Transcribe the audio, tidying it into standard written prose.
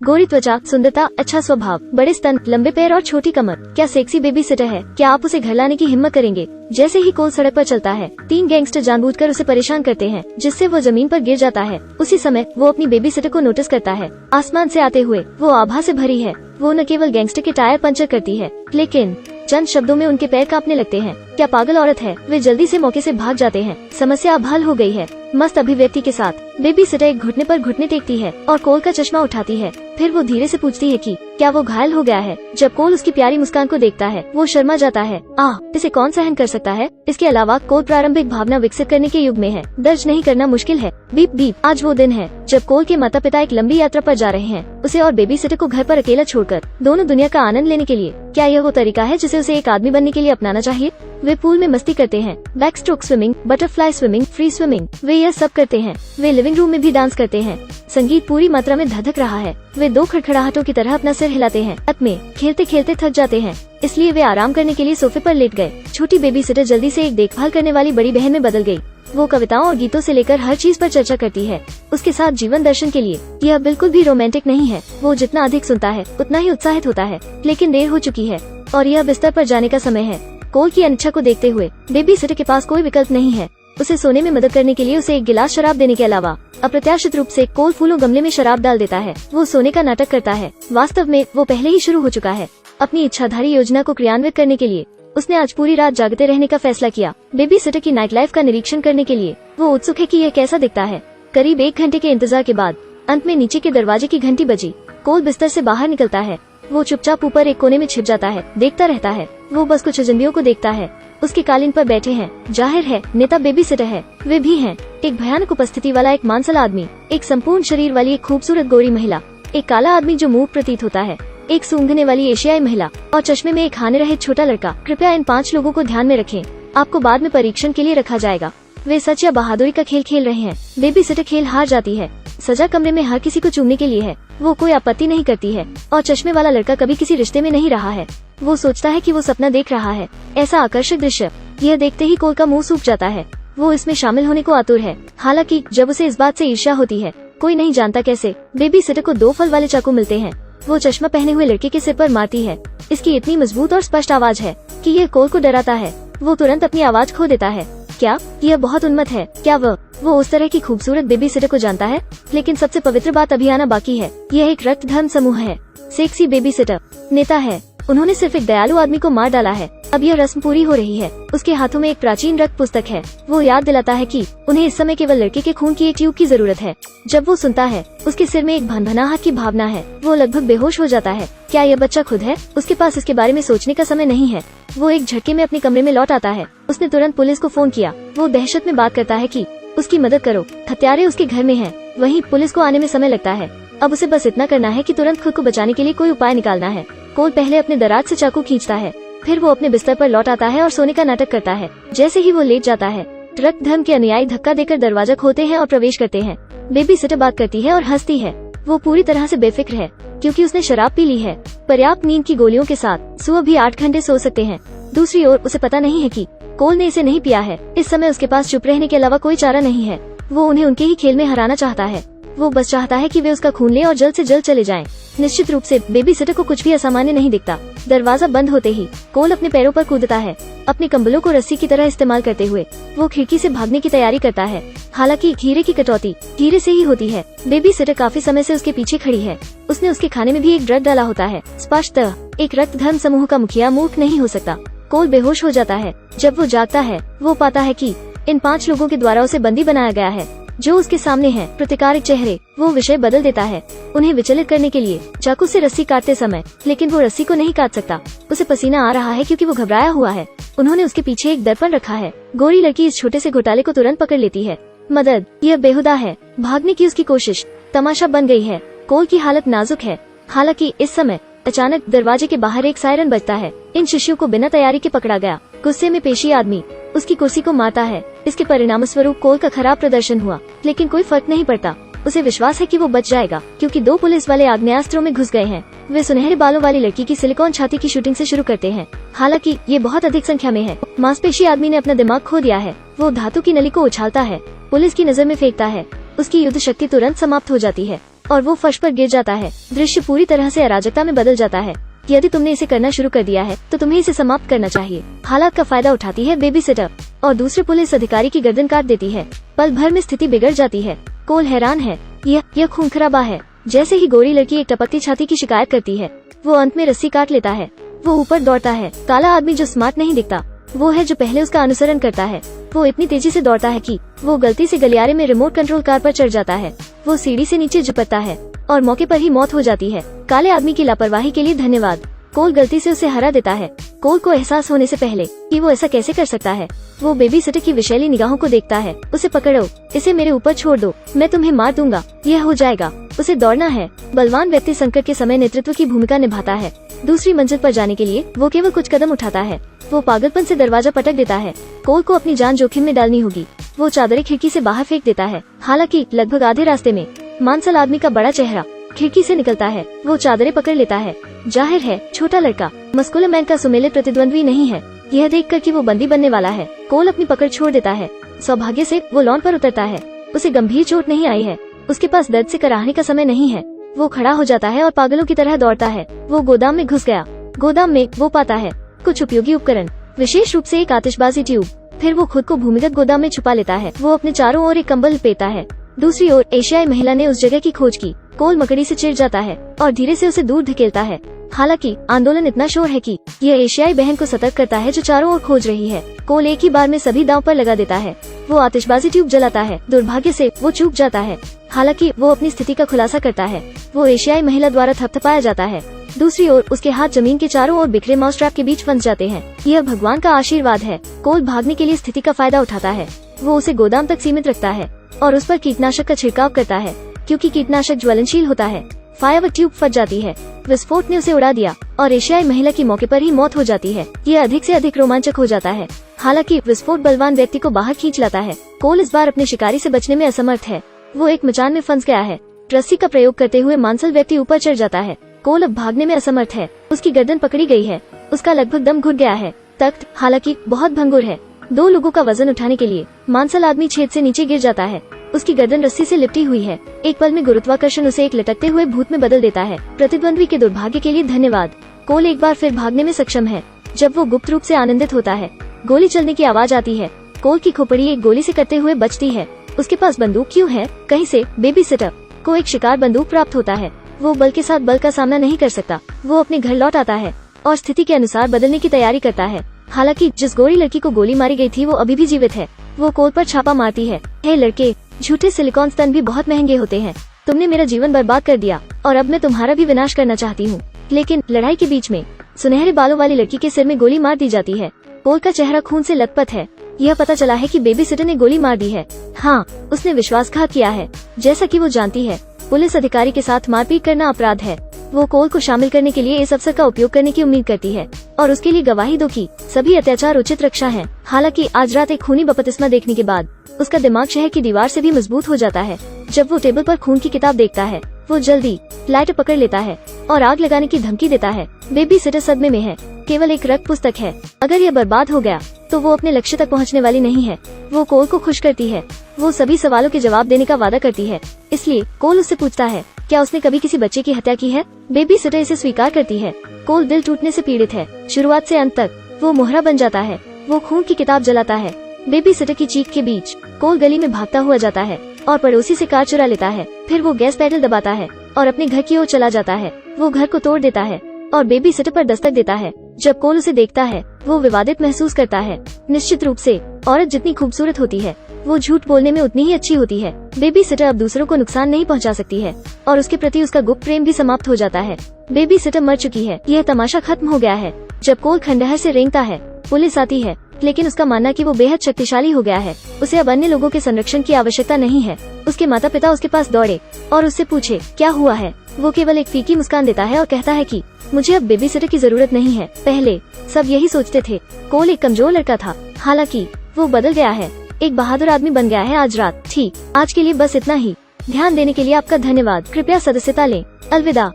गोरी त्वचा, सुंदरता, अच्छा स्वभाव, बड़े स्तन, लंबे पैर और छोटी कमर, क्या सेक्सी बेबी सिटर है? क्या आप उसे घर लाने की हिम्मत करेंगे? जैसे ही कोल सड़क पर चलता है, 3 गैंगस्टर जानबूझकर उसे परेशान करते हैं, जिससे वो जमीन पर गिर जाता है। उसी समय वो अपनी बेबी सिटर को नोटिस करता है। आसमान से आते हुए वो आभा से भरी है। वो न केवल गैंगस्टर के टायर पंचर करती है, लेकिन चंद शब्दों में उनके पैर कांपने लगते हैं। क्या पागल औरत है? वे जल्दी से मौके से भाग जाते हैं। समस्या अब हल हो गई है। मस्त अभिव्यक्ति के साथ बेबी सिटर एक घुटने पर घुटने टेकती है और कोल का चश्मा उठाती है। फिर वो धीरे से पूछती है कि क्या वो घायल हो गया है। जब कोल उसकी प्यारी मुस्कान को देखता है, वो शर्मा जाता है। इसे कौन सहन कर सकता है? इसके अलावा कोल प्रारंभिक भावना विकसित करने के युग में है। दर्ज नहीं करना मुश्किल है। Beep beep. आज वो दिन है जब कोल के माता पिता एक लंबी यात्रा पर जा रहे हैं, उसे और बेबी सिटर को घर पर अकेला छोड़कर, दोनों दुनिया का आनंद लेने के लिए। क्या यह वो तरीका है जिसे उसे एक आदमी बनने के लिए अपनाना चाहिए? वे पूल में मस्ती करते हैं, back stroke swimming, butterfly swimming, free swimming. वे यह सब करते हैं। वे लिविंग रूम में भी डांस करते हैं। संगीत पूरी मात्रा में धधक रहा है। वे 2 खड़खड़ाहटों की तरह अपना सिर हिलाते हैं। अंत में खेलते खेलते थक जाते हैं, इसलिए वे आराम करने के लिए सोफे पर लेट गए। छोटी बेबी सिटर जल्दी से एक देखभाल करने वाली बड़ी बहन में बदल गई। वो कविताओं और गीतों से लेकर हर चीज पर चर्चा करती है। उसके साथ जीवन दर्शन के लिए। यह बिल्कुल भी रोमांटिक नहीं है। वो जितना अधिक सुनता है उतना ही उत्साहित होता है। लेकिन देर हो चुकी है और यह बिस्तर पर जाने का समय है। कोल की अनिच्छा को देखते हुए बेबी सिटर के पास कोई विकल्प नहीं है। उसे सोने में मदद करने के लिए उसे एक गिलास शराब देने के अलावा अप्रत्याशित रूप से कोल फूलों गमले में शराब डाल देता है। वो सोने का नाटक करता है। वास्तव में वो पहले ही शुरू हो चुका है। अपनी इच्छाधारी योजना को क्रियान्वित करने के लिए उसने आज पूरी रात जागते रहने का फैसला किया। बेबी सिटर की नाइट लाइफ का निरीक्षण करने के लिए वो उत्सुक है कि यह कैसा दिखता है। करीब 1 घंटे के इंतजार के बाद अंत में नीचे के दरवाजे की घंटी बजी। कोल बिस्तर से बाहर निकलता है। वो चुपचाप ऊपर एक कोने में छिप जाता है, देखता रहता है। वो बस कुछ अजनबियों को देखता है। उसके कालीन पर बैठे हैं, जाहिर है नेता बेबी सिटर है। वे भी हैं एक भयानक उपस्थिति वाला एक मांसल आदमी, एक संपूर्ण शरीर वाली एक खूबसूरत गोरी महिला, एक काला आदमी जो मूक प्रतीत होता है, एक सूंघने वाली एशियाई महिला और चश्मे में एक हाने रहित छोटा लड़का। कृपया इन 5 लोगों को ध्यान में रखें। आपको बाद में परीक्षण के लिए रखा जाएगा। वे सच या बहादुरी का खेल खेल रहे हैं। बेबी सिटर खेल हार जाती है। सजा कमरे में हर किसी को चूमने के लिए है। वो कोई आपत्ति नहीं करती है और चश्मे वाला लड़का कभी किसी रिश्ते में नहीं रहा है। वो सोचता है कि वो सपना देख रहा है। ऐसा आकर्षक दृश्य यह देखते ही कोल का मुंह सूख जाता है। वो इसमें शामिल होने को आतुर है। हालांकि जब उसे इस बात से ईर्ष्या होती है, कोई नहीं जानता कैसे, बेबी सिटर को 2 फल वाले चाकू मिलते हैं। वो चश्मा पहने हुए लड़के के सिर पर मारती है। इसकी इतनी मजबूत और स्पष्ट आवाज है कि यह कोल को डराता है। वो तुरंत अपनी आवाज खो देता है। क्या यह बहुत उन्मत्त है? क्या वो उस तरह की खूबसूरत बेबी सिटर को जानता है? लेकिन सबसे पवित्र बात अभी आना बाकी है। यह एक रक्त धर्म समूह है। सेक्सी बेबी सिटर नेता है। उन्होंने सिर्फ एक दयालु आदमी को मार डाला है। अब यह रस्म पूरी हो रही है। उसके हाथों में एक प्राचीन रक्त पुस्तक है। वो याद दिलाता है कि उन्हें इस समय केवल लड़के के खून की एक ट्यूब की जरूरत है। जब वो सुनता है, उसके सिर में एक भनभनाहट की भावना है। वो लगभग बेहोश हो जाता है। क्या यह बच्चा खुद है? उसके पास इसके बारे में सोचने का समय नहीं है। वो एक झटके में अपने कमरे में लौट आता है। उसने तुरंत पुलिस को फोन किया। वो दहशत में बात करता है कि उसकी मदद करो, हत्यारे उसके घर में हैं। वहीं पुलिस को आने में समय लगता है। अब उसे बस इतना करना है कि तुरंत खुद को बचाने के लिए कोई उपाय निकालना है। कोल पहले अपने दराज से चाकू खींचता है, फिर वो अपने बिस्तर पर लौट आता है और सोने का नाटक करता है। जैसे ही वो लेट जाता है, रक्त धर्म के अनुयायी धक्का देकर दरवाजा खोलते हैं और प्रवेश करते हैं। बेबी सिटर बात करती है और हंसती है। वो पूरी तरह से बेफिक्र है क्योंकि उसने शराब पी ली है। पर्याप्त नींद की गोलियों के साथ सुबह भी 8 घंटे सो सकते हैं। दूसरी ओर उसे पता नहीं है कि कोल ने इसे नहीं पिया है। इस समय उसके पास चुप रहने के अलावा कोई चारा नहीं है। वो उन्हें उनके ही खेल में हराना चाहता है। वो बस चाहता है कि वे उसका खून लें और जल्द से जल्द चले जाएं। निश्चित रूप से बेबी सिटर को कुछ भी असामान्य नहीं दिखता। दरवाजा बंद होते ही कोल अपने पैरों पर कूदता है। अपने कंबलों को रस्सी की तरह इस्तेमाल करते हुए वो खिड़की से भागने की तैयारी करता है। हालांकि हीरे की कटौती हीरे से ही होती है। बेबी सिटर काफी समय से उसके पीछे खड़ी है। उसने उसके खाने में भी एक ड्रग डाला होता है। स्पष्टतः एक रक्त धर्म समूह का मुखिया मूर्ख नहीं हो सकता। कोल बेहोश हो जाता है। जब वो जागता है, वो पाता है कि इन 5 लोगों के द्वारा उसे बंदी बनाया गया है जो उसके सामने है। प्रतिकारक चेहरे। वो विषय बदल देता है, उन्हें विचलित करने के लिए चाकू से रस्सी काटते समय, लेकिन वो रस्सी को नहीं काट सकता। उसे पसीना आ रहा है क्योंकि वो घबराया हुआ है। उन्होंने उसके पीछे एक दर्पण रखा है। गोरी लड़की इस छोटे से घोटाले को तुरंत पकड़ लेती है। मदद। यह बेहुदा है। भागने की उसकी कोशिश तमाशा बन गई है। कोल की हालत नाजुक है। हालांकि इस समय अचानक दरवाजे के बाहर एक सायरन बजता है। इन शिष्यों को बिना तैयारी के पकड़ा गया। गुस्से में पेशी आदमी उसकी कुर्सी को मारता है। इसके परिणाम स्वरूप कोल का खराब प्रदर्शन हुआ, लेकिन कोई फर्क नहीं पड़ता। उसे विश्वास है कि वो बच जाएगा क्योंकि 2 पुलिस वाले आग्नेयास्त्रों में घुस गए हैं। वे सुनहरे बालों वाली लड़की की सिलिकॉन छाती की शूटिंग से शुरू करते हैं। हालांकि ये बहुत अधिक संख्या में है। मांसपेशी आदमी ने अपना दिमाग खो दिया है। वो धातु की नली को उछालता है, पुलिस की नजर में फेंकता है। उसकी युद्ध शक्ति तुरंत समाप्त हो जाती है। और वो फर्श पर गिर जाता है। दृश्य पूरी तरह से अराजकता में बदल जाता है। यदि तुमने इसे करना शुरू कर दिया है तो तुम्हें इसे समाप्त करना चाहिए। हालात का फायदा उठाती है बेबी सिटर और दूसरे पुलिस अधिकारी की गर्दन काट देती है। पल भर में स्थिति बिगड़ जाती है। कोल हैरान है। यह खून खराबा है। जैसे ही गोरी लड़की एक टपकती छाती की शिकायत करती है, वो अंत में रस्सी काट लेता है। वो ऊपर दौड़ता है। काला आदमी जो स्मार्ट नहीं दिखता, वो है जो पहले उसका अनुसरण करता है। वो इतनी तेजी से दौड़ता है कि वो गलती से गलियारे में रिमोट कंट्रोल कार पर चढ़ जाता है। वो सीढ़ी से नीचे झुकता है और मौके पर ही मौत हो जाती है। काले आदमी की लापरवाही के लिए धन्यवाद। कोल गलती से उसे हरा देता है। कोल को एहसास होने से पहले कि वो ऐसा कैसे कर सकता है, वो बेबी सिटर की विषैली निगाहों को देखता है। उसे पकड़ो, इसे मेरे ऊपर छोड़ दो, मैं तुम्हें मार दूंगा, यह हो जाएगा। उसे दौड़ना है। बलवान व्यक्ति संकट के समय नेतृत्व की भूमिका निभाता है। दूसरी मंजिल पर जाने के लिए वो केवल कुछ कदम उठाता है। वो पागलपन से दरवाजा पटक देता है। कोल को अपनी जान जोखिम में डालनी होगी। वो चादरें खिड़की से बाहर फेंक देता है। हालांकि लगभग आधे रास्ते में मांसल आदमी का बड़ा चेहरा खिड़की से निकलता है। वो चादरें पकड़ लेता है। जाहिर है छोटा लड़का मस्कुलर मैन का सुमेलित प्रतिद्वंद्वी नहीं है। यह देखकर कि वो बंदी बनने वाला है, कोल अपनी पकड़ छोड़ देता है। सौभाग्य से वो लॉन पर उतरता है। उसे गंभीर चोट नहीं आई है। उसके पास दर्द से कराहने का समय नहीं है। वो खड़ा हो जाता है और पागलों की तरह दौड़ता है। वो गोदाम में घुस गया। गोदाम में वो पाता है कुछ उपयोगी उपकरण, विशेष रूप से एक आतिशबाजी ट्यूब। फिर वो खुद को भूमिगत गोदाम में छुपा लेता है। वो अपने चारों ओर एक कंबल लपेटता है। दूसरी ओर एशियाई महिला ने उस जगह की खोज की। कोल मकड़ी से चिढ़ जाता है और धीरे से उसे दूर धकेलता है। हालांकि आंदोलन इतना शोर है कि यह एशियाई बहन को सतर्क करता है जो चारों ओर खोज रही है। कोल एक ही बार में सभी दांव पर लगा देता है। वो आतिशबाजी ट्यूब जलाता है। दुर्भाग्य से वो चूक जाता है। हालांकि वो अपनी स्थिति का खुलासा करता है। वो एशियाई महिला द्वारा थपथपाया जाता है। दूसरी ओर उसके हाथ जमीन के चारों ओर बिखरे माउस ट्रैप के बीच फंस जाते हैं। यह भगवान का आशीर्वाद है। कोल भागने के लिए स्थिति का फायदा उठाता है। वो उसे गोदाम तक सीमित रखता है और उस पर कीटनाशक का छिड़काव करता है, क्योंकि कीटनाशक ज्वलनशील होता है। फायरवर्क ट्यूब फट जाती है। विस्फोट ने उसे उड़ा दिया और एशियाई महिला की मौके पर ही मौत हो जाती है। यह अधिक से अधिक रोमांचक हो जाता है। हालांकि विस्फोट बलवान व्यक्ति को बाहर खींच लाता है। कोल इस बार अपने शिकारी से बचने में असमर्थ है। वो एक मचान में फंस गया है। रस्सी का प्रयोग करते हुए मांसल व्यक्ति ऊपर चढ़ जाता है। कोल अब भागने में असमर्थ है। उसकी गर्दन पकड़ी गई है। उसका लगभग दम घुट गया है। तख्त हालांकि बहुत भंगुर है। 2 लोगों का वजन उठाने के लिए मांसल आदमी छेद से नीचे गिर जाता है। उसकी गर्दन रस्सी से लिपटी हुई है। एक पल में गुरुत्वाकर्षण उसे एक लटकते हुए भूत में बदल देता है। प्रतिद्वंद्वी के दुर्भाग्य के लिए धन्यवाद। कोल एक बार फिर भागने में सक्षम है। जब वो गुप्त रूप से आनंदित होता है, गोली चलने की आवाज आती है। कोल की खोपड़ी एक गोली से कटते हुए बचती है। उसके पास बंदूक क्यों है? कहीं से बेबी सिटर को एक शिकार बंदूक प्राप्त होता है। वो बल के साथ बल का सामना नहीं कर सकता। वो अपने घर लौट आता है और स्थिति के अनुसार बदलने की तैयारी करता है। हालांकि जिस गोरी लड़की को गोली मारी गई थी वो अभी भी जीवित है। वो कोल पर छापा मारती है। हे लड़के, झूठे सिलिकॉन स्तन भी बहुत महंगे होते हैं। तुमने मेरा जीवन बर्बाद कर दिया और अब मैं तुम्हारा भी विनाश करना चाहती हूँ। लेकिन लड़ाई के बीच में सुनहरे बालों वाली लड़की के सिर में गोली मार दी जाती है। कोल का चेहरा खून से लथपथ है। यह पता चला है कि बेबी सिटर ने गोली मार दी है। हाँ, उसने विश्वासघात किया है। जैसा कि वो जानती है, पुलिस अधिकारी के साथ मारपीट करना अपराध है। वो कोल को शामिल करने के लिए इस अवसर का उपयोग करने की उम्मीद करती है और उसके लिए गवाही दो कि सभी अत्याचार उचित रक्षा है। हालांकि आज रात एक खूनी बपतिस्मा देखने के बाद उसका दिमाग शहर की दीवार से भी मजबूत हो जाता है। जब वो टेबल पर खून की किताब देखता है, वो जल्दी लाइटर पकड़ लेता है और आग लगाने की धमकी देता है। बेबी सिटर सदमे में है। केवल एक रक्त पुस्तक है। अगर यह बर्बाद हो गया तो वो अपने लक्ष्य तक पहुंचने वाली नहीं है। वो कोल को खुश करती है। वो सभी सवालों के जवाब देने का वादा करती है। इसलिए कोल उससे पूछता है, क्या उसने कभी किसी बच्चे की हत्या की है? बेबी सिटर इसे स्वीकार करती है। कोल दिल टूटने से पीड़ित है। शुरुआत से अंत तक वो मोहरा बन जाता है। वो खून की किताब जलाता है। बेबी सिटर की चीख के बीच कोल गली में भागता हुआ जाता है और पड़ोसी से कार चुरा लेता है। फिर वो गैस पेडल दबाता है और अपने घर की ओर चला जाता है। वो घर को तोड़ देता है और बेबी सिटर पर दस्तक देता है। जब कोल उसे देखता है, वो विवादित महसूस करता है। निश्चित रूप से औरत जितनी खूबसूरत होती है, वो झूठ बोलने में उतनी ही अच्छी होती है। बेबी सिटर अब दूसरों को नुकसान नहीं पहुंचा सकती है और उसके प्रति उसका गुप्त प्रेम भी समाप्त हो जाता है। बेबी सिटर मर चुकी है। यह तमाशा खत्म हो गया है। जब कोल खंडहर से रेंगता है, पुलिस आती है, लेकिन उसका मानना कि वो बेहद शक्तिशाली हो गया है। उसे अब अन्य लोगों के संरक्षण की आवश्यकता नहीं है। उसके माता पिता उसके पास दौड़े और उससे पूछे क्या हुआ है। वो केवल एक फीकी मुस्कान देता है और कहता है कि मुझे अब बेबी सिटर की जरूरत नहीं है। पहले सब यही सोचते थे। कोल एक कमजोर लड़का था, हालांकि वो बदल गया है। एक बहादुर आदमी बन गया है आज रात। ठीक, आज के लिए बस इतना ही। ध्यान देने के लिए आपका धन्यवाद। कृपया सदस्यता लें। अलविदा।